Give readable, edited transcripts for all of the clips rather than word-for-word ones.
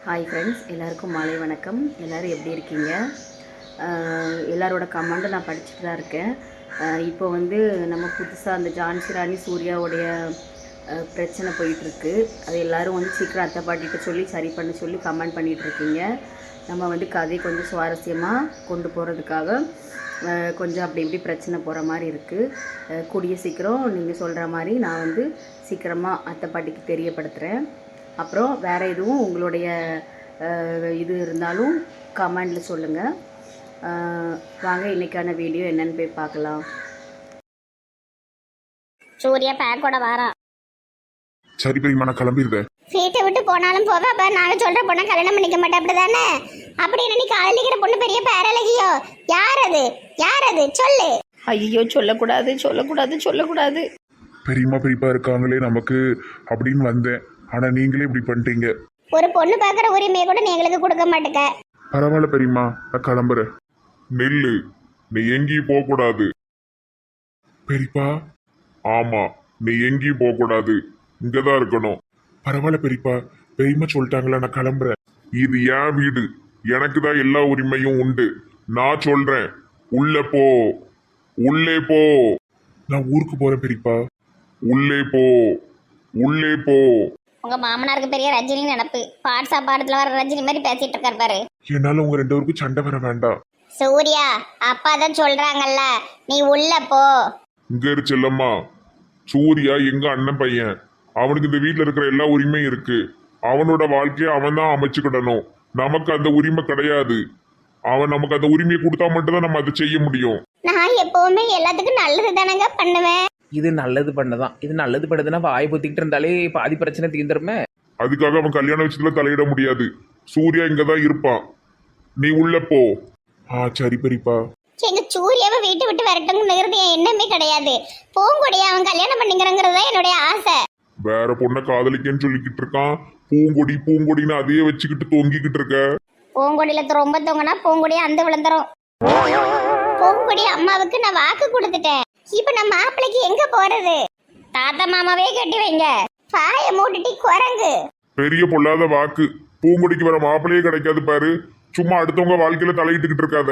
Hi friends, எல்லாருக்கும் மாலை வணக்கம். எல்லோரும் எப்படி இருக்கீங்க? எல்லாரோட கமெண்ட்டை நான் படிச்சுட்டு தான் இருக்கேன். இப்போ வந்து நம்ம புதுசாக அந்த ஜான்சி ராணி சூர்யாவுடைய பிரச்சனை போயிட்டுருக்கு. அது எல்லோரும் வந்து சீக்கிரம் அத்தை பாட்டிகிட்ட சொல்லி சரி பண்ண சொல்லி கமெண்ட் பண்ணிகிட்ருக்கீங்க. நம்ம வந்து கதை கொஞ்சம் சுவாரஸ்யமாக கொண்டு போகிறதுக்காக கொஞ்சம் அப்படி இப்படி பிரச்சனை போகிற மாதிரி இருக்குது. கூடிய சீக்கிரம் நீங்கள் சொல்கிற மாதிரி நான் வந்து சீக்கிரமாக அத்தை பாட்டிக்கு தெரியப்படுத்துகிறேன். அப்புறம் வேறு எதுவும் உங்களுடைய இது இருந்தாலும் கமெண்டில் சொல்லுங்கள். வாங்க இன்றைக்கான வீடியோ என்னென்னு போய் பார்க்கலாம். சூர்யா பேக்கோட வாரா. சரி பெரியம்மா, நான் கிளம்பிடுறேன். வீட்டை விட்டு போனாலும் போவ, அப்ப நாங்க சொல்ற பொண்ணை கல்யாணம் பண்ணிக்க மாட்டேன் அப்படிதானே? அப்படி என்ன நீ காலையில இருக்கிற பொண்ணு பெரிய பேரழகியோ? யார் அது சொல்லு. ஐயோ, சொல்லக்கூடாது. பெரியம்மா பெரியப்பா இருக்காங்களே நமக்கு அப்படின்னு வந்தேன். ஆனா நீங்களே இப்படி பண்ணிட்டீங்க. ஒரு பொண்ணு பாக்குற உரிமையை கூட நீ எங்களுக்கு கொடுக்க மாட்டேங்க. பரவாயில்ல பெரியம்மா, நான் கிளம்புறேன். நெல்லு, நீ எங்கேயும் போக கூடாது. பெரியப்பா, ஆமா, நீ எங்கேயும் போக கூடாது, இங்கதான் இருக்கணும். பரவாயில்ல பெரியப்பா, பெரியம்மா சொல்லிட்டாங்களா, நான் கிளம்புறேன். இது என் வீடு, எனக்கு தான் எல்லா உரிமையும் உண்டு. நான் சொல்றேன், உள்ளே போ. நான் ஊருக்கு போறேன் பெரியப்பா. உள்ளே போ. உங்க மாமனாருக்கு பெரிய ரஜினி நினப்பு. பாட்சா பாடத்துல வர ரஜினி மாதிரி பேசிட்டு இருக்காரு பாரு. என்னால உங்க ரெண்டு பேருக்கும் சண்டை வர வேண்டாம். சூர்யா, அப்பா தான் சொல்றாங்கல்ல, நீ உள்ள போ. இங்க இரு செல்லம்மா. சூர்யா எங்க அண்ணன் பையன். அவனுக்கு இந்த வீட்டுல இருக்கிற எல்லா உரிமையும் இருக்கு. அவனோட வாழ்க்கையை அவன் தான் அமைச்சுக்கிடணும். நமக்கு அந்த உரிமை கிடையாது. அவன் நமக்கு அந்த உரிமையை கொடுத்தா மட்டும்தான் நம்ம அதை செய்ய முடியும். நான் எப்பவுமே எல்லாத்துக்கும் நல்லது தானங்க பண்ணுவேன். இது நல்லது பண்ணதான். இது நல்லது பண்ணதுன்னா வாய் பொத்திக்கிட்டு இருந்தாலே பாதி பிரச்சனை தீர்ந்துருமே. அதுக்காக அவன் கல்யாண விஷயத்துல தலையிட முடியாது. சூர்யா இங்கதான் இருப்பான். நீ உள்ள போ. சரி பெரியப்பா. எங்க சூர்யாவை வீட்டு விட்டு வரட்டுங்கிறது என் எண்ணமே கிடையாது. பூங்கொடியை அவன் கல்யாணம் பண்ணிக்கிறங்கிறது தான் என்னுடைய ஆசை. வேற பொண்ணை காதலிக்கன்னு சொல்லிக்கிட்டு இருக்கான். பூங்கொடின்னு அதையே வச்சுக்கிட்டு தொங்கிக்கிட்டு இருக்க. பூங்கொடியில ரொம்ப தொங்கினா பூங்கொடியை அந்த விழுந்துரும். பூங்கொடி அம்மாவுக்கு நான் வாக்கு கொடுத்துட்டேன். இப்ப நம்ம மாப்பிளைக்கு எங்க போறது? தாத்தா மாமாவே கட்டி வைங்க. பாய மூட்டுட்டி குரங்கு. பெரிய பொல்லாத வாக்கு. பூங்கொடிக்கு வர மாப்பிளையே கிடைக்காது பாரு. சும்மா அடுத்தவங்க வாழ்க்கையில தலையிட்டுக்கிட்டு இருக்காத.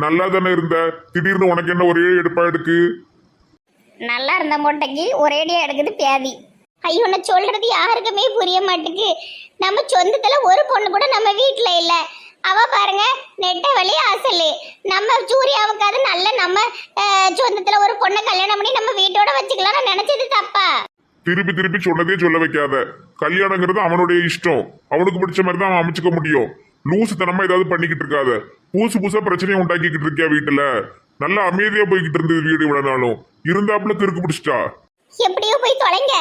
நல்லா தானே இருந்த, திடீர்னு உனக்கு என்ன ஒரே எடுப்பா எடுக்கு? நல்லா இருந்த மூட்டைக்கு ஒரேடியா எடுக்குது பியாதி. ஐயோ, நான் சொல்றது யாருக்குமே புரிய மாட்டேங்குது. நம்ம சொந்தத்துல ஒரு பொண்ணு கூட நம்ம வீட்டுல இல்ல. அவ பாருங்க, நெட்ட வழி அசலு. நம்ம சூர்யாவுக்காவது நல்ல நம்ம சொந்தத்துல ஒரு பொண்ணை கல்யாணம் பண்ணி நம்ம வீட்டோட வச்சுக்கலாம். நான் நினைச்சது தப்பா? திருப்பி சொன்னதே சொல்ல வைக்காத. கல்யாணங்கிறது அவனுடைய இஷ்டம். அவனுக்கு பிடிச்ச மாதிரி தான் அவன் அமைச்சுக்க முடியும். லூசுத்தனமா ஏதாவது பண்ணிக்கிட்டு இருக்காத. புதுசா பிரச்சனையை உண்டாக்கிக்கிட்டு இருக்கியா வீட்டுல? நல்லா அமைதியா போய்கிட்டு இருந்தது வீடு இவ்வளவு நாளும். இருந்தாப்புல கிறுக்கு பிடிச்சிட்டா. எப்படியோ போய் தொலைங்க.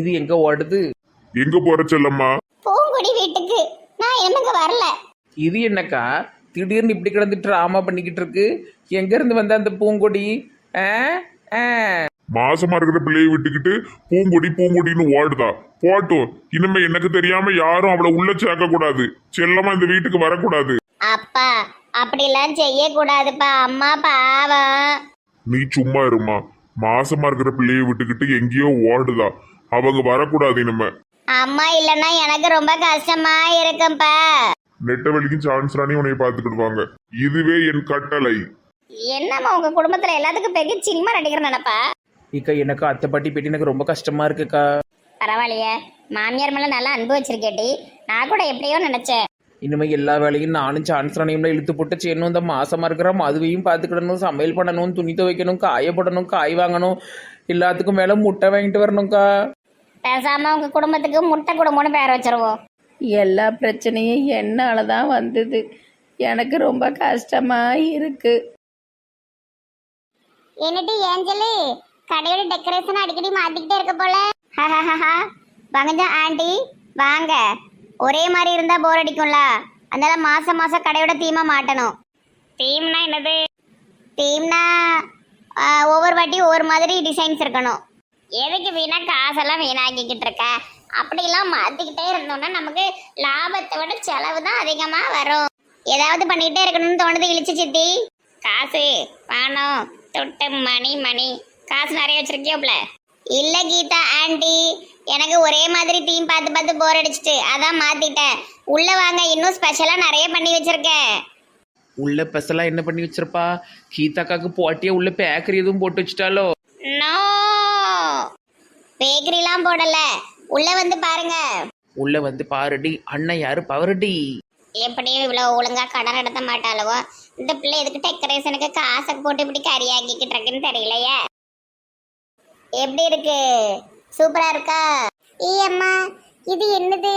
இது எங்க ஓடுது? எங்க போற செல்லம்மா? பூங்கொடி வீட்டுக்கு. நான் என்னங்க வரல. இது என்னக்கா திடீர்னு இப்படி கிடந்து ட்ராமா பண்ணிக்கிட்டு இருக்கு? எங்க இருந்து வந்த அந்த பூங்கொடி? மாசமா இருக்கிற பிள்ளையை விட்டுக்கிட்டு பூங்கொடின்னு ஓடுதா? போட்டும். இனிமே எனக்கு தெரியாம யாரும் அவளை உள்ள சேர்க்க கூடாது. செல்லமா இந்த வீட்டுக்கு வரக்கூடாது. அப்பா, அப்படிலாம் செய்ய கூடாதுப்பா. அம்மா பாவம். நீ சும்மா இருமா. மாசமா இருக்கிற பிள்ளையை விட்டுக்கிட்டு எங்கேயோ ஓடுதா. அவங்க வரக்கூடாது இனிமே. அம்மா இல்லன்னா எனக்கு ரொம்ப கஷ்டமா இருக்கும்பா. நெட்ட வலிக்கும் சான்ஸ் ராணி உன்னை பாத்துக்கிடுவாங்க. இதுவே என் கட்டளை. என்னம்மா உங்க குடும்பத்துல எல்லாத்துக்கும் பெரிய சினிமா நடிகர் நினைப்பா? இக்கா எனக்கு அத்தை பாட்டி பேட்டி எனக்கு ரொம்ப கஷ்டமா இருக்குக்கா. பரவாயில்லையே, மாமியார் மேல நல்லா அன்பு வச்சிருக்கேட்டி. நான் கூட எப்படியோ நினைச்சேன். இனிமே எல்லா வேலையும் நானும் சான்ஸ் ராணியும் இழுத்து போட்டு செய்யணும். இந்த மாசமா இருக்கிறோம், அதுவையும் பார்த்துக்கிடணும், சமையல் பண்ணணும், துணி துவைக்கணும், காயப்படணும், காய் வாங்கணும், எல்லாத்துக்கும் மேல முட்டை வாங்கிட்டு வரணும்க்கா. பேசாம உங்க குடும்பத்துக்கு முட்டை குடும்பம்னு பேர் வச்சிருவோம். எல்லா பிரச்சனையும் என்னால தான் வந்தது. எனக்கு ரொம்ப கஷ்டமா இருக்கு. என்னடி ஏஞ்சலு, கடையோட டெக்கரேஷன் அடிக்கடி மாத்திக்கிட்டே இருக்க போல. வாங்க ஆண்டி வாங்க. ஒரே மாதிரி இருந்தா போர் அடிக்கும்ல. அதனால மாசம் கடையோட தீமா மாட்டணும். தீம்னா என்னது? தீம்னா ஒவ்வொரு வாட்டி ஒவ்வொரு மாதிரி டிசைன்ஸ் இருக்கணும். எதுக்கு வீணா காசெல்லாம் வீணாக்கிக்கிட்டு இருக்க? அப்படிலாம் மாத்திக்கிட்டே இருந்தோம்னா நமக்கு லாபத்தை விட செலவு தான் அதிகமா வரும். ஏதாவது பண்ணிக்கிட்டே இருக்கணும்னு தோணுது இழிச்சு சித்தி. காசு பணம் தொட்டு மணி காசு நிறைய வச்சிருக்கியோப்ல? இல்ல கீதா ஆண்டி, எனக்கு ஒரே மாதிரி தீம் பார்த்து பார்த்து போர் அடிச்சிட்டு அதான் மாத்திட்டேன். உள்ள வாங்க, இன்னும் ஸ்பெஷலா நிறைய பண்ணி வச்சிருக்கேன். உள்ள பெசலா என்ன பண்ணி வச்சிருப்பா? கீதாக்காக்கு போட்டியே உள்ள பேக்கரி எதுவும் போட்டு வச்சுட்டாலோ? நோ, பேக்கரிலாம் போடல. உள்ள வந்து பாருங்க. உள்ள வந்து பாருடி, அண்ணன் யாரு பவரடி. எப்படியும் இவ்வளவு ஒழுங்கா கடை நடத்த மாட்டாளவோ. இந்த பிள்ளை எதுக்கு டெக்கரேஷனுக்கு காசை போட்டு இப்படி கறியாக்கிக்கிட்டு இருக்குன்னு தெரியலையே. எப்படி இருக்கு? சூப்பரா இருக்கா? அம்மா, இது என்னது?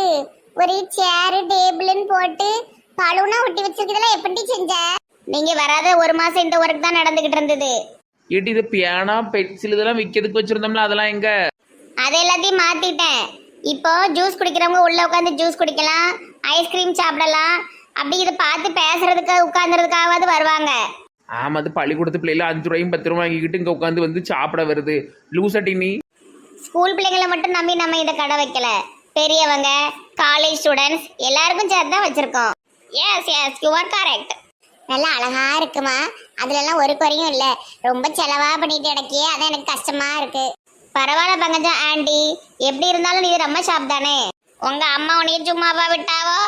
ஒரு சேரு டேபிள்னு போட்டு பலூனா ஒட்டி வச்சிருக்கதெல்லாம் எப்படி செஞ்ச? நீங்க வராத ஒரு மாசம் இந்த ஒர்க் தான் நடந்துகிட்டு இருந்தது. ஏட்டி இது பியானா பென்சில் இதெல்லாம் விற்கிறதுக்கு வச்சிருந்தோம்ல, அதெல்லாம் எங்க? அதை எல்லாத்தையும் மாத்திட்டேன். இப்போ ஜூஸ் குடிக்கிறவங்க உள்ள உட்காந்து ஜூஸ் குடிக்கலாம், ஐஸ்கிரீம் சாப்பிடலாம். அப்படி இதை பார்த்து பேசுறதுக்கு உட்காந்துறதுக்காவது வருவாங்க. ஆமா, அது பள்ளிக்கூடத்து பிள்ளைல 5 ரூபாயும் 10 ரூபாய் வாங்கிக்கிட்டு இங்க உட்காந்து வந்து சாப்பிட வருது. லூசட்டி நீ. ஸ்கூல் பிள்ளைங்களை மட்டும் நம்பி நம்ம இதை கடை வைக்கல. பெரியவங்க, காலேஜ் ஸ்டூடெண்ட்ஸ் எல்லாருக்கும் சேர்த்து தான் வச்சிருக்கோம். Yes yes, you are correct. நல்லா அழகா இருக்குமா? அதுல எல்லாம் ஒரு குறையும் இல்ல. ரொம்ப செலவா பண்ணிட்டு இடக்கே, அதான் எனக்கு கஷ்டமா இருக்கு. பரவாயில்ல பங்கஜா ஆண்டி, எப்படி இருந்தாலும் இது நம்ம ஷாப் தானே. உங்க அம்மா உன்னைய சும்மாவா விட்டாவோ?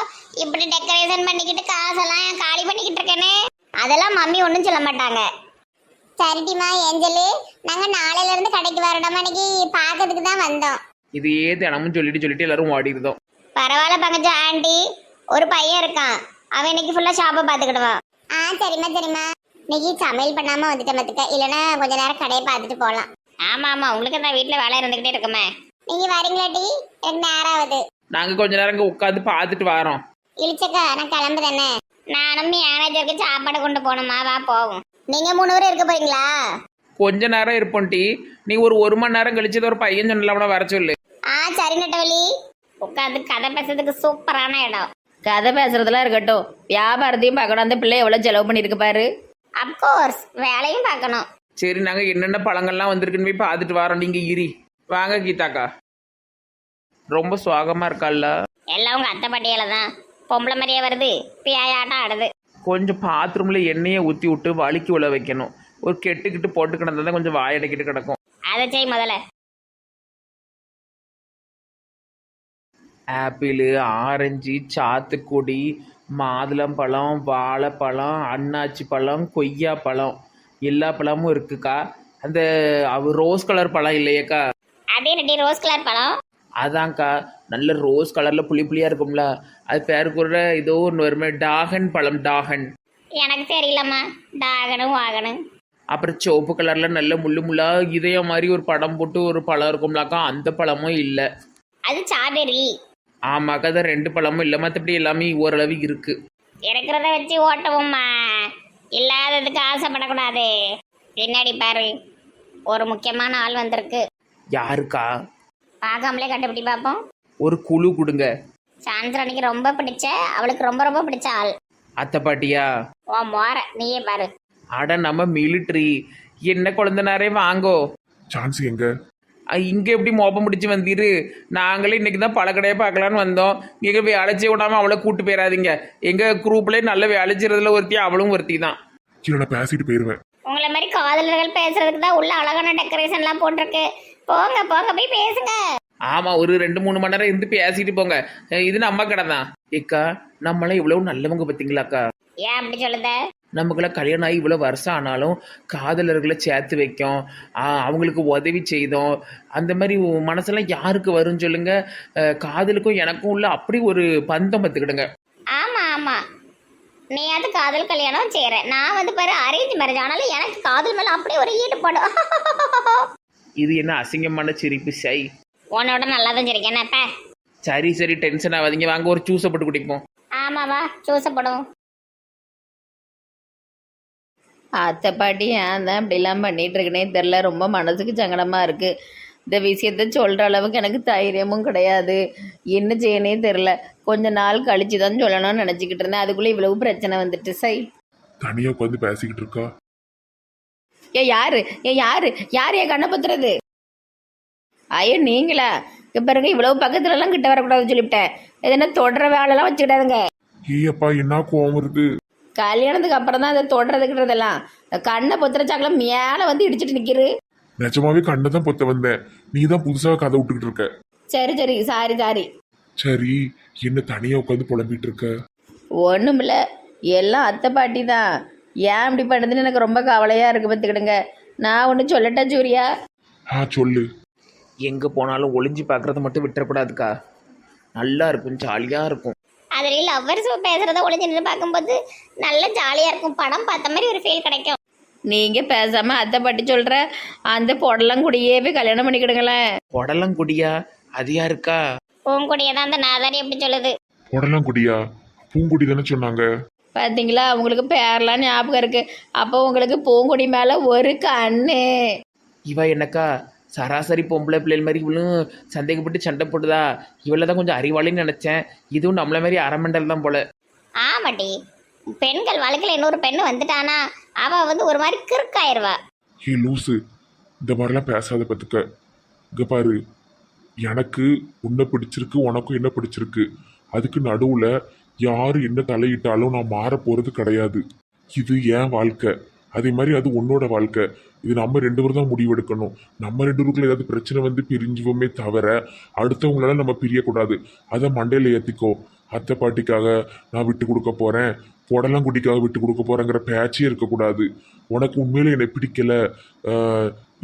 இப்படி டெக்கரேஷன் பண்ணிக்கிட்டு காசெல்லாம் காலி பண்ணிக்கிட்டு இருக்கேனே. அதெல்லாம் மம்மி ஒன்றும் சொல்ல மாட்டாங்க. சரிடிமா ஏஞ்சலு, நாங்க நாளையில இருந்து கடைக்கு வரணும். இன்னைக்கு பாக்கிறதுக்கு தான் வந்தோம். இது தினமும் சொல்லிட்டு எல்லாரும் ஓடிடுதோம். பரவாயில்ல பங்கஜா ஆண்டி, ஒரு பையன் இருக்கான், அவன் இன்னைக்கு ஃபுல்லா ஷாப்பை பாத்துக்கிடுவான். சரிம்மா சரிம்மா. இன்னைக்கு சமையல் பண்ணாம வந்துட்டேன் மத்துக்க, இல்லைன்னா கொஞ்ச நேரம் கடையை பார்த்துட்டு போகலாம். ஆமா ஆமா, உங்களுக்கு தான் வீட்டுல வேலை இருந்துகிட்டே இருக்குமே. நீங்க வரீங்களாட்டி? எனக்கு நேரம் ஆகுது. நாங்க கொஞ்ச நேரம் இங்க உட்காந்து பார்த்துட்டு வரோம். இழிச்சக்கா, நான் கிளம்பு தானே. நானும் மேனேஜருக்கு சாப்பாடு கொண்டு போகணுமா? வா போவோம். நீங்க 3 பேரும் இருக்க போறீங்களா? கொஞ்ச நேரம் இருப்போம் டி. நீ ஒரு மணி நேரம் கழிச்சது ஒரு பையன் சொன்னல, வர சொல்லு. சரி நெட்டவள்ளி. உட்காந்து கதை பேசுறதுக்கு சூப்பரான இடம். கதை பேசுறதுலாம் இருக்கட்டும், வியாபாரத்தையும் பார்க்கணும். அந்த பிள்ளை எவ்வளோ செலவு பண்ணியிருக்கு பாரு. அப்கோர்ஸ், வேலையும் பார்க்கணும். சரி, நாங்க என்னென்ன பழங்கள்லாம் வந்திருக்குன்னு போய் பார்த்துட்டு வரோம். நீங்க இரி. வாங்க கீதாக்கா. ரொம்ப சுவாகமா இருக்கால்ல? எல்லாம் உங்க அத்தை பட்டியல தான். பொம்பளை மாதிரியே வருது, பியாயாட்டம் ஆடுது. கொஞ்சம் பாத்ரூம்ல எண்ணெயை ஊற்றி விட்டு வலிக்கு உள்ள வைக்கணும். ஒரு கெட்டுக்கிட்டு போட்டு கிடந்தா கொஞ்சம் வாயடைக்கிட்டு கிடக்கும். அதை செய் முதல்ல. ஆப்பிள், ஆரஞ்சு, சாத்துக்குடி, மாதுளம்பழம், வாழைப்பழம், அன்னாச்சி பழம், கொய்யா பழம், எல்லா பழமும் இருக்குக்கா. அந்த ரோஸ் கலர் பழம் இல்லையேக்கா? அதே ரெடி ரோஸ் கலர் பழம். அதான்க்கா, நல்ல ரோஸ் கலர்ல புளி புளியா இருக்கும்ல, அது பேரு கூட ஏதோ ஒன்று வருமே, டாகன் பழம். டாகன் எனக்கு தெரியலம்மா. டாகனும் வாகனும். அப்புறம் சிவப்பு கலர்ல நல்ல முள்ளு முள்ளா இதயம் மாதிரி ஒரு படம் போட்டு ஒரு பழம் இருக்கும்லாக்கா, அந்த பழமும் இல்லை. அது சாபெரி. ஆமாக்கா, அது 2 பழமும் இல்லை, மற்றபடி எல்லாமே ஓரளவு இருக்கு. இருக்கிறத வச்சு ஓட்டவும்மா, இல்லாததுக்கு ஆசைப்படக்கூடாது. பின்னாடி பாரு, ஒரு முக்கியமான ஆள் வந்திருக்கு. யாருக்கா? பார்க்காமலே கண்டுபிடி பார்ப்போம். ஒரு குழு கொடுங்க. சாந்திரனுக்கு ரொம்ப பிடிச்ச, அவளுக்கு ரொம்ப ரொம்ப பிடிச்ச ஆள். அத்தை பாட்டியா? ஓ மோர, நீயே பாரு. அட நம்ம மிலிட்ரி. என்ன குழந்தைனாரே வாங்கோ. சான்ஸ் எங்க? இங்கே எப்படி மோப்பம் முடிச்சு வந்தீரு? நாங்களே இன்னைக்கு தான் பழக்கடையை பார்க்கலான்னு வந்தோம். நீங்கள் வேலைச்சி விடாமல் அவளை கூட்டு போயிடாதீங்க. எங்கள் குரூப்லேயே நல்ல வேலைச்சிறதுல ஒருத்தி, அவளும் ஒருத்தி தான். கீழே பேசிட்டு போயிருவேன். உங்களை மாதிரி காதலர்கள் பேசுறதுக்கு தான் உள்ள அழகான டெக்கரேஷன்லாம் போட்டிருக்கு. போங்க போங்க, போய் பேசுங்க. ஆமாம், ஒரு 2-3 மணி நேரம் இருந்து பேசிட்டு போங்க. இது நம்ம கடை தான். ஏக்கா, நம்மளாம் இவ்வளவு நல்லவங்க பார்த்தீங்களாக்கா? ஏன் அப்படி சொல்லுத? நமக்குலாம் கல்யாணம் ஆகி இவ்வளோ வருஷம் ஆனாலும் காதலர்களை சேர்த்து வைக்கும், அவங்களுக்கு உதவி செய்தோம். அந்த மாதிரி மனசெல்லாம் யாருக்கு வரும்னு சொல்லுங்க? காதலுக்கும் எனக்கும் உள்ள அப்படி ஒரு பந்தம் பார்த்துக்கிடுங்க. ஆமா ஆமா, நீ அது காதல் கல்யாணம் செய்யற, நான் வந்து பாரு அரேஞ்ச் மேரேஜ். ஆனாலும் எனக்கு காதல் மேல அப்படி ஒரு ஈடுபாடு. இது என்ன அசிங்கமான சிரிப்பு? சை, உன்னோட நல்லா தான் சிரிக்கேன்ப்ப. சரி டென்ஷன் ஆகாதீங்க, வாங்க ஒரு ஜூஸை போட்டு குடிப்போம். ஆமாவா, ஜூஸப்படும். அத்தை பாட்டி ஏன் தான் இப்படிலாம் பண்ணிட்டு இருக்கனே தெரில. ரொம்ப மனசுக்கு சங்கடமாக இருக்குது. இந்த விஷயத்த சொல்கிற அளவுக்கு எனக்கு தைரியமும் கிடையாது. என்ன செய்யனே தெரில. கொஞ்ச நாள் கழிச்சு தான் சொல்லணும்னு நினச்சிக்கிட்டு இருந்தேன். அதுக்குள்ளே இவ்வளவு பிரச்சனை வந்துட்டு. சை, தனியா உட்காந்து பேசிக்கிட்டு இருக்கா. யாரு என் கண்ணை பத்துறது? ஐயோ நீங்களா? பாருங்க, இவ்வளவு பக்கத்துலலாம் கிட்ட வரக்கூடாதுன்னு சொல்லிவிட்டேன். எதுனா தொடர வேலைலாம் வச்சுக்கிட்டாதுங்க. ஏப்பா என்ன கோவம் வருது? கல்யாணத்துக்கு அப்புறம் தான் அதை தொடறதுக்கிட்டதெல்லாம். கண்ணை பொத்துற சாக்கெல்லாம் மேலே வந்து இடிச்சிட்டு நிற்கிறு. நிஜமாவே கண்ணை தான் பொத்த வந்தேன். நீ தான் புதுசா கதை விட்டுக்கிட்டு இருக்க. சரி சாரி. சரி, என்ன தனியா உட்காந்து புலம்பிட்டு இருக்க? ஒன்றுமில்ல, எல்லாம் அத்தை பாட்டி தான். ஏன் இப்படி பண்ணுதுன்னு எனக்கு ரொம்ப கவலையாக இருக்குது பார்த்துக்கிடுங்க. நான் ஒன்று சொல்லட்டா சூர்யா? சொல்லு. எங்கே போனாலும் ஒளிஞ்சு பார்க்குறத மட்டும் விட்டுறக்கூடாதுக்கா. நல்லா இருக்கும், ஜாலியாக இருக்கும். அதுல லவ்வர்ஸ் பேசுறத ஒளிஞ்சு நின்று பார்க்கும்போது நல்ல ஜாலியா இருக்கும். படம் பார்த்த மாதிரி ஒரு ஃபீல் கிடைக்கும். நீங்கள் பேசாமல் அத்தை பாட்டி சொல்கிற அந்த பொடலங்குடியே போய் கல்யாணம் பண்ணிக்கிடுங்களேன். புடலங்குடியா? அது யாருக்கா? பூங்குடியை தான் அந்த நாதாரி எப்படி சொல்லுது. புடலங்குடியா? பூங்குடி தானே சொன்னாங்க. பார்த்தீங்களா, உங்களுக்கு பேரெலாம் ஞாபகம் இருக்குது. அப்போ உங்களுக்கு பூங்குடி மேலே ஒரு கண்ணு. இவ என்னக்கா சராசரி பொம்பளை பிள்ளைகள் மாதிரி இவளும் சந்தேகப்பட்டு சண்டை போட்டுதா? இவள தான் கொஞ்சம் அறிவாளின்னு நினச்சேன். இதுவும் நம்மள மாதிரி அரமண்டல் தான் போல. ஆமாட்டி, பெண்கள் வாழ்க்கையில் இன்னொரு பெண்ணு வந்துட்டானா அவ வந்து ஒரு மாதிரி கிறுக்காயிருவா. ஏ லூசு, இந்த மாதிரிலாம் பேசாத பத்துக்க. இங்க பாரு, எனக்கு உன்னை பிடிச்சிருக்கு, உனக்கும் என்ன பிடிச்சிருக்கு. அதுக்கு நடுவுல யாரு என்ன தலையிட்டாலும் நான் மாற போறது கிடையாது. இது என் வாழ்க்கை, அதே மாதிரி அது உன்னோட வாழ்க்கை. இது நம்ம ரெண்டு பேரும் தான் முடிவெடுக்கணும். நம்ம ரெண்டு பேருக்குள்ள ஏதாவது பிரச்சனை வந்து பிரிஞ்சுவோமே தவிர அடுத்தவங்களால நம்ம பிரியக்கூடாது. அதை மண்டையில ஏத்திக்கோ. அத்தை பாட்டிக்காக நான் விட்டு கொடுக்க போறேன், புடலங்குடிக்காக விட்டு கொடுக்க போறேங்கிற பேச்சே இருக்கக்கூடாது. உனக்கு உண்மையில என்னை பிடிக்கல,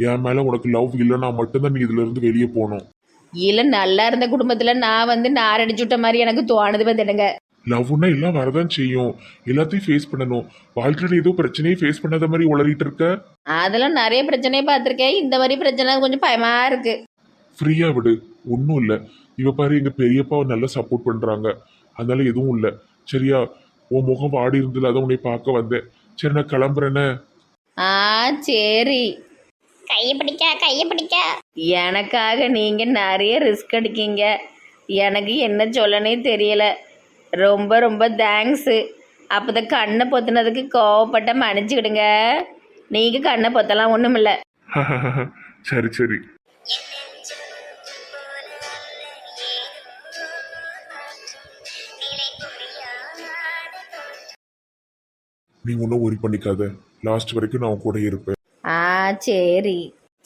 என் மேல உனக்கு லவ் இல்லைன்னா மட்டும்தான் நீ இதுல இருந்து வெளியே போகணும். இல்லை, நல்லா இருந்த குடும்பத்தில் நான் வந்து நாரடிச்சு விட்ட மாதிரி எனக்கு தோணுது பார்த்துடுங்க. லவ்னா எல்லாம் வரதான் செய்யும், எல்லாத்தையும் ஃபேஸ் பண்ணணும். வாழ்க்கையில ஏதோ பிரச்சனையை ஃபேஸ் பண்ணாத மாதிரி உளறிட்டு இருக்க. அதெல்லாம் நிறைய பிரச்சனையை பார்த்துருக்கேன். இந்த மாதிரி பிரச்சனை கொஞ்சம் பயமாக இருக்குது. ஃப்ரீயா விடு, ஒன்றும் இல்லை. இவ பாரு, எங்க பெரியப்பாவை நல்லா சப்போர்ட் பண்றாங்க, அதனால எதுவும் இல்லை. சரியா? உன் முகம் வாடி இருந்ததுல அதை உன்னை பார்க்க வந்தேன். சரி, நான் கிளம்புறேன்னு. சரி. கையை பிடிக்க கையை பிடிக்க. எனக்காக நீங்கள் நிறைய ரிஸ்க் எடுக்கீங்க. எனக்கு என்ன சொல்லனே தெரியலை. ரொம்ப ரொம்ப தேங்க்ஸு. அப்போ தான் கண்ணை பொத்துனதுக்கு கோவப்பட்ட மன்னிச்சுக்கிடுங்க. நீங்கள் கண்ணை பொத்தலாம், ஒன்றும் இல்லை. சரி சரி. நீ ஒன்றும் ஒரி பண்ணிக்காத, லாஸ்ட் வரைக்கும் நான் உன் கூட இருப்பேன். சரி.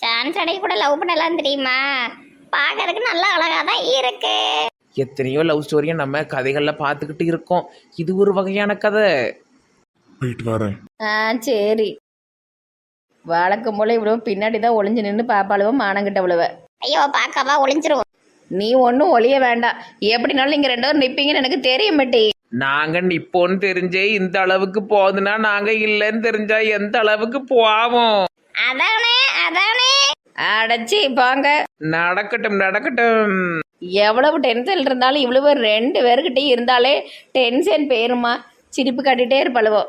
சான்ஸ் அடைய கூட லவ் பண்ணலாம் தெரியுமா? பார்க்கறதுக்கு நல்லா அழகா தான் இருக்கு. எத்தனையோ லவ் ஸ்டோரியை நம்ம கதைகளில் பார்த்துக்கிட்டு இருக்கோம். இது ஒரு வகையான கதை. போயிட்டு வரேன். சரி. வழக்கம் போல இவ்வளோ பின்னாடி தான் ஒளிஞ்சு நின்று பாப்பாளுவ மானங்கிட்டவளுவ. ஐயோ, பார்க்கவா ஒளிஞ்சிரும். நீ ஒன்றும் ஒளிய வேண்டாம். எப்படினாலும் நீங்கள் ரெண்டு பேரும் நிற்பீங்கன்னு எனக்கு தெரிய மாட்டே. நாங்கள் நிப்போன்னு தெரிஞ்சே இந்த அளவுக்கு போகுதுன்னா நாங்கள் இல்லைன்னு தெரிஞ்சா எந்த அளவுக்கு போவோம். அதானே அதானே. அடைச்சி போங்க. நடக்கட்டும் நடக்கட்டும். எவ்வளவு டென்ஷன் இருந்தாலும் இவ்வளவு ரெண்டு பேருக்கிட்டே இருந்தாலே டென்ஷன் போயிருமா. சிரிப்பு காட்டிகிட்டே இருப்பழுவோ.